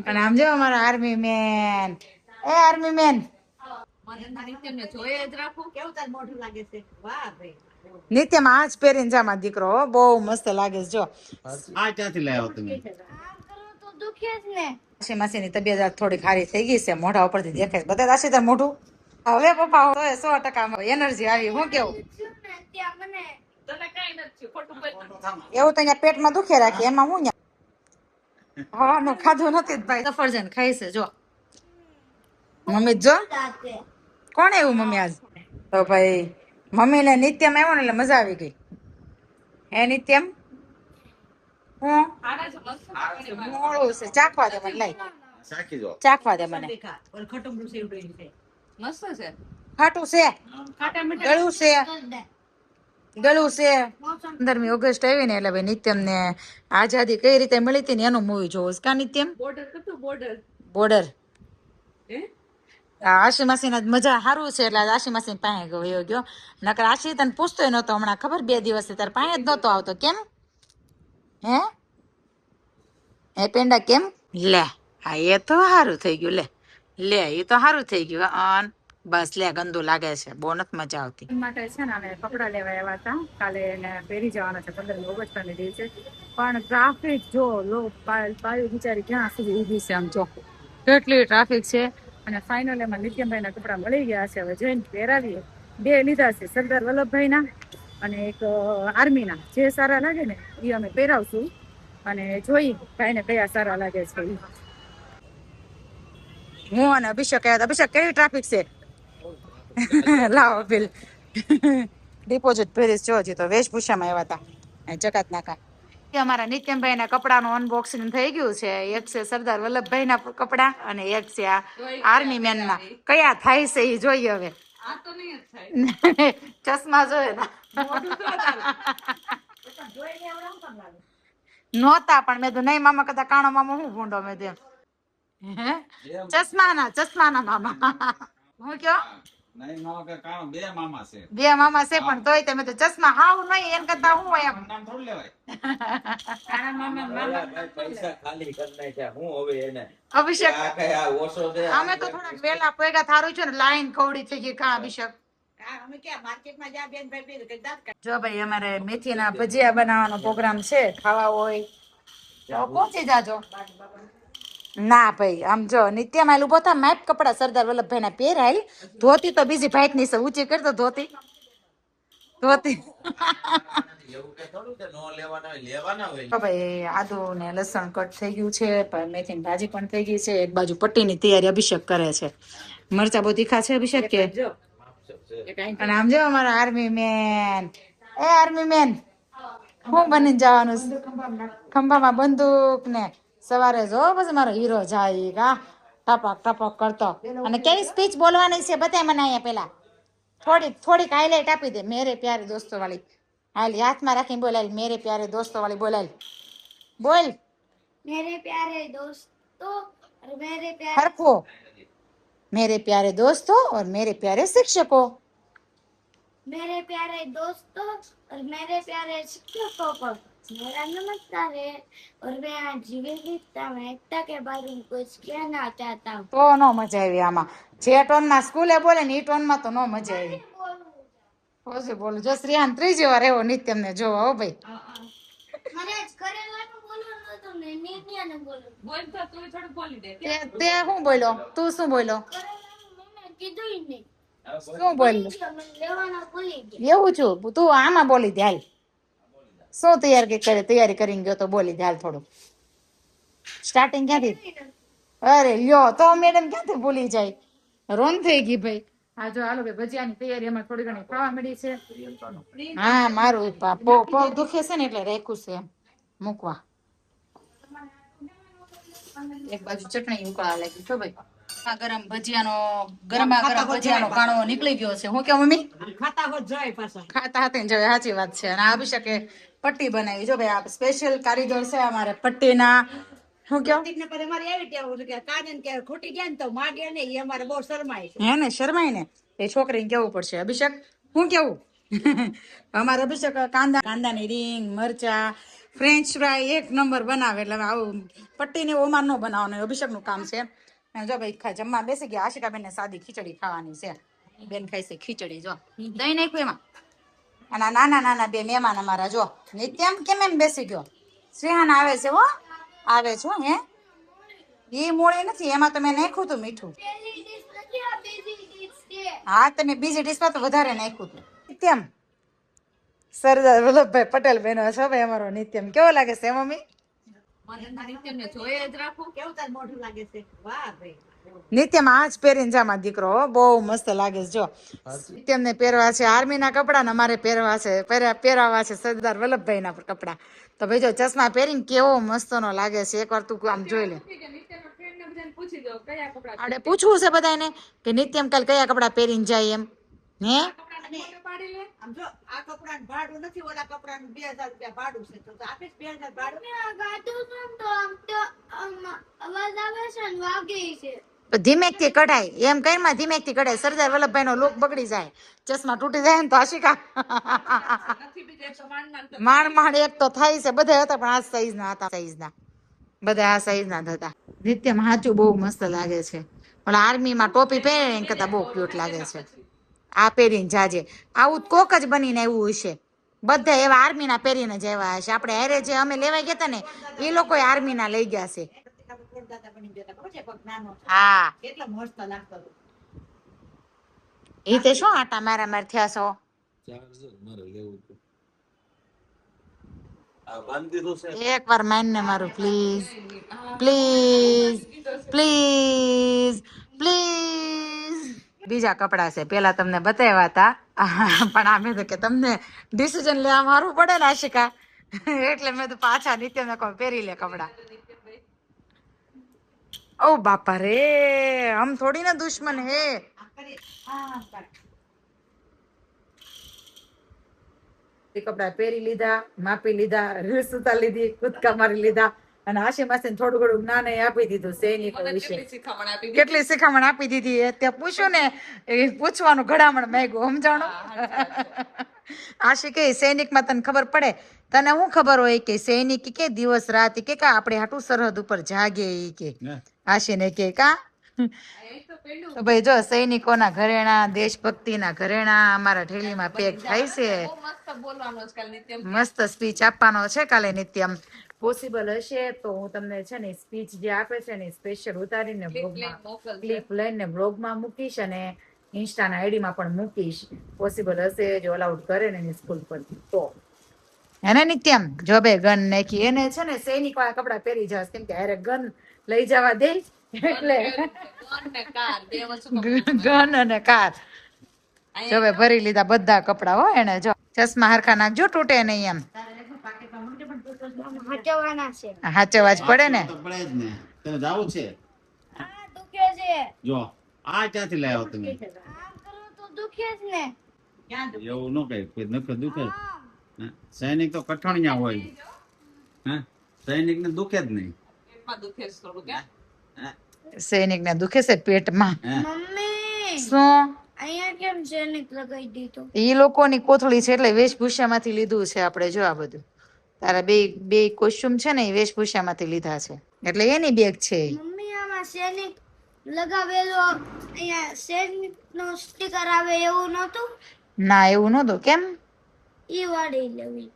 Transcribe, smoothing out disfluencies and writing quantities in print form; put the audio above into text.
અને આમ જો અમારા આર્મી મેન, એ આર્મી મેન નિત્યમાં આજ પહેરીને જામાં દીકરો બહુ મસ્ત લાગે છે. જો આ ક્યાંથી લાવ્યો તમે? માસીની તબિયત થોડી ખારી થઈ ગઈ છે, મોઢા ઉપરથી દેખાય બધા દાસી તાર મોઢું. હવે પપ્પા 100% એનર્જી આવી. હું કેવું એવું તો અહીંયા પેટમાં દુખે રાખે એમાં હું ખાવાનું ખાધું નથી ભાઈ. સફરજન ખાઈ છે જો મમ્મી. જો કોણ એવું મમ્મી આજ તો ભાઈ મમ્મી ને નિત્યમ આવ્યો ને એટલે મજા આવી ગઈ. હે નિત્યમ હું મોળું છે ચાખવા દે મને. લઈ ચાખવા દે મને. મસ્ત છે. ખાટું છે, ગળું છે, ગળું છે. 15મી ઓગસ્ટ આવી ને એટલે ભાઈ નિત્યમ ને આઝાદી કઈ રીતે મળી હતી ને એનું મૂવી જોવું કા નિત્યમ? બોર્ડર. આશી માસી ના મજા સારું છે એટલે આશી માસી પાસે ગયો. નકર આશી તને પૂછતો નતો હમણાં ખબર 2 દિવસથી તાર પાસે જ નતો આવતો. કેમ હે પેંડા કેમ? લે હા એ તો સારું થઈ ગયું. લે એ તો સારું થઈ ગયું. બસ લે ગંદુ લાગે છે, બહુ નથી મજા આવતી. માટે છે ને અમે કપડા લેવા આવ્યા હતા. કાલે એને પહેરી જવાના છે 15મી ઓગસ્ટના દિવસે. પણ ટ્રાફિક જો લો પાયું બિચારી ક્યાં સુધી ઊભી છે. આમ જો કેટલી ટ્રાફિક છે. અને ફાઇનલ એમાં નિત્યમભાઈ ના કપડા મળી ગયા છે. હવે જોઈને પહેરાવીએ. 2 લીધા છે, સરદાર વલ્લભભાઈ ના અને એક આર્મી ના. જે સારા લાગે ને એ અમે પહેરાવશું અને જોઈ ભાઈને કયા સારા લાગે છે. હું અને અભિષેક આવ્યા. અભિષેક કેવી ટ્રાફિક છે? લાવો બિલ. ડિપોઝિટ ભરીશ જો હજી તો વેશભૂષામાં આવ્યા હતા જકાત નાકા. અમારા નિત્યમભાઈ ના કપડાનું અનબોક્સિંગ થઈ ગયું છે. એક છે સરદાર વલ્લભભાઈ ના કપડા અને એક છે આ આર્મી મેન ના. કયા થાય છે એ જોઈએ હવે. ચશ્મા જોઈએ નહોતા પણ મેં તો નહીં મામા કદા કાણો મામા હું ભૂંડો મેં તેમ. ચશ્માના મામા. હું કયો બે મામા છે પણ તોય તમે તો ચશ્મા હાવ નહીં એમ કરતા હું એમ નામ થોડું લેવાય. અભિષેક અમે તો થોડા વેલા ભેગા થારું છે ને લાઈન કવડી થઈ ગઈ. કા અભિષેક જો ભાઈ અમારે મેથીના ભજીયા બનાવવાનો પ્રોગ્રામ છે. ખાવા હોય તો પહોંચી જાજો. ના ભાઈ આમ જો નિત્યમ આલું પોતા માપ કપડા સરદાર વલ્લભભાઈ ના પહેરાય. ધોતી તો બીજી ભાઈ ની ઊંચી કરતો ધોતી ભાઈ આદુ ને લસણ કટ થઈ ગયું છે. મેથી ની ભાજી પણ થઈ ગઈ છે. એક બાજુ પટ્ટીની તૈયારી અભિષેક કરે છે. મરચા બહુ તીખા છે અભિષેક કે? અને આમ જો અમારા આર્મી મેન, એ આર્મી મેન હું બની જવાનું ખંભામાં બંદૂક ને સવારે જો પછી મારો હીરો જાય કા ટપક ટપક કરતો. અને કેવી સ્પીચ બોલવાની છે બતાય મને અહીંયા પેલા થોડીક હાઈલાઈટ આપી દે. મેરે પ્યારે દોસ્તો વાળી હાલ હાથમાં રાખીને બોલાય. મેરે પ્યારે દોસ્તો વાળી બોલાય. બોલ मेरे प्यारे दोस्तों और मेरे प्यारे हरखो मेरे प्यारे दोस्तों और मेरे प्यारे शिक्षकों मेरे प्यारे दोस्तों और मेरे प्यारे शिक्षकों को मेरा नमस्कार है और मैं आज जीवन विविधता में एकता के बारे में कुछ कहना चाहता हूँ. तो नो मजा આવી આમાં જે ટોન માં સ્કૂલે બોલે ને ઈ ટોન માં તો નો મજા આવી. ઓસે બોલો જો શ્રીયાન ત્રીજી વાર એવો નિત્યમ ને જોવો હો ભાઈ. મને આજ કરેલાનું બોલવાનું હતું ને નિત્યાને બોલો. બોલ તો તું થોડું બોલી દે. તે શું બોલ્યો? તું શું બોલ્યો? કરેલાનું મને કીધું નહીં. શું બોલ્યો? લેવાના બોલી ગયા. એવું છું તું આમાં બોલી દે હાલ. શું તૈયારી કરીને ગયો તો બોલી દે હાલ થોડું. સ્ટાર્ટિંગ ક્યાંથી? અરે લ્યો તો મેડમ ક્યાંથી ભૂલી જાય. રોન થઈ ગઈ ભાઈ. હા જો હાલો ભાઈ ભજીયાની તૈયારી અમારે થોડી ઘણી ખાવા મળી છે. હા મારું પગ દુખે છે ને એટલે રાખ્યું છે મૂકવા. એક બાજુ ચટણી ઉકળા લાગી છો ભાઈ. ગરમ ભજીયાનો કાણો નીકળી ગયો છે. હું કે મમ્મી ખાતા હોત જાય પાછા ખાતા હતા જોઈએ. સાચી વાત છે. અને અભિષેકે પટ્ટી બનાવી જો ભાઈ. આ સ્પેશિયલ કારીગર છે અમારે પટ્ટીના. હું કેવું અમારે એવી ટેવ કે કાજન કે ખોટી ગયા ને તો માગે ને એ અમારે બહુ શરમાય છે. હે ને શરમાય ને એ છોકરીને કેવું પડશે. અભિષેક હું કેવું અમારે અભિષેક કાંદાની રીંગ મરચા ફ્રેન્ચ ફ્રાય એક નંબર બનાવે. એટલે હવે આવું પટ્ટીને ઓમાં ન બનાવવાનું, અભિષેકનું કામ છે. અને જો ભાઈ જમવા બેસી ગયા. આશિકાબેનને સાદી ખીચડી ખાવાની છે. બેન ખાઈ છે ખીચડી. જો દહીં નાખ્યું એમાં. અને આ નાના નાના બે મહેમાન અમારા જો નિત્યમ કેમ એમ બેસી ગયો. શ્રેહાન આવે છે હો, આવે છો હે. એ મોળી નથી, એમાં તો મેં નાખ્યું હતું મીઠું. હા, તમે બીજી ડીશમાં તો વધારે નાખ્યું હતું. નિત્યમ સરદાર વલ્લભભાઈ પટેલ બહેનો છો ભાઈ અમારો નિત્યમ. કેવો લાગે છે મમ્મી? નિત્યમ આજ પહેરીને જામાં દીકરો બહુ મસ્ત લાગે છે. જો નિત્યમને પહેરવા છે આર્મીના કપડા, ને અમારે પહેરવા છે પહેરાવા છે સરદાર વલ્લભભાઈના કપડા. તો ભાઈ જો ચશ્મા પહેરીને કેવો મસ્તનો લાગે છે. એકવાર તું આમ જોઈ લે. આપણે પૂછવું છે બધાને કે નિત્યમ કાલ કયા કપડા પહેરીને જાય એમ. હે ધીમેક થી કઢાય એમ કઈ માં ધીમેક થી કઢાય. સરદાર વલ્લભભાઈ નો લુક બગડી જાય, ચશ્મા તૂટી જાય ને તો આશિકા માંડ માંડ એક તો થાય છે. બધા હતા પણ આ સાઈઝ ના હતા, સાઈઝ ના બધા આ સાઈઝ ના હતા. નિત્યમ હાચું બહુ મસ્ત લાગે છે. પણ આર્મી માં ટોપી પહેરે ને કરતા બહુ ક્યુટ લાગે છે. આ પહેરીને જાજે. આવું કોક જ બનીને આવ્યું હશે. બધા એવા આર્મી ના પહેરીને જ આવ્યા હશે. આપણે હારે જે અમે લેવા ગયા હતા ને એ લોકો આર્મી ના લઈ ગયા છે. હા, એ તે શું આટા મારા માર થયા છો? એક વાર માનને મારું પ્લીઝ પ્લીઝ પ્લીઝ પ્લીઝ. બીજા કપડા છે, પેલા તમને બતાવ્યા હતા પણ આમે તો કે તમને ડિસિઝન લેવા મારવું પડે ને આશિકા, એટલે મેં તો પાછા નિત્યને કહું પહેરી લે કપડા. ઓ બાપા રે, હમ થોડી ના દુશ્મન હે. કપડા પહેરી લીધા, માપી લીધા, રીલ્સ ઉતારી લીધી, કૂદકા મારી લીધા અને આશી માસીને થોડું ઘણું જ્ઞાન આપી દીધું સૈનિકો વિશે. કેટલી શિખામણ આપી દીધી એ તે પૂછ્યું ને એ પૂછવાનું ઘડામણ માંગ્યું સમજાણું. આશી કે સૈનિકમાં તને ખબર પડે? તને શું ખબર હોય કે સૈનિક કે દિવસ રાત કે આપણે હાટું સરહદ ઉપર જાગે ઈ કે આશીને કે કા. તો ભાઈ જો સૈનિકોના ઘરેણા, દેશભક્તિના ઘરેણા અમારા ઠેલીમાં પેક થાય છે. મસ્ત સ્પીચ આપવાનો છે કાલે નિત્યમ. પોસિબલ હશે તો હું તમને છે ને સ્પીચ જે આપે છે ને સ્પેશિયલ ઉતારીને ક્લિપ લઈને બ્લોગમાં મૂકીશ અને ઇન્સ્ટાના આઈડીમાં પણ મૂકીશ. પોસિબલ હશે જો અલાઉડ કરે ને એની સ્કૂલ પરથી તો. એને નિત્યમ જો બે ગન નાખી એને છે ને સૈનિક વાળા કપડા પહેરી જવા, કેમ કે અરે ગન લઈ જવા દે એટલે ગન અને કાર જો બે ભરી લીધા બધા કપડા હો એને. જો ચશ્મા હરખા નાખજો તૂટે નહીં એમ. હાચવા જ પડે ને. તને જાવું છે? જો આ ક્યાંથી લાવ્યો તમે? એવું ન કઈ કોઈ નખર દુખે. સૈનિક તો કઠણિયા હોય. હા, સૈનિક ને દુખે જ નહીં. સૈનિક ને દુખે છે પેટમાં. શું અહીંયા કેમ સૈનિક લગાઈ દીધો? ઈ લોકોની કોથળી છે એટલે વેશભૂષામાંથી લીધું છે આપણે. જો આ બધું તારા બે બે કોસ્ચ્યુમ છે ને એ વેશભૂષામાંથી લીધા છે એટલે એની બેગ છે. મમ્મી આમાં સૈનિક લગાવેલો અહીંયા સૈનિક નો સ્ટીકર આવે એવું નતું? ના એવું નતું. કેમ? ઈ વાળી લેવી.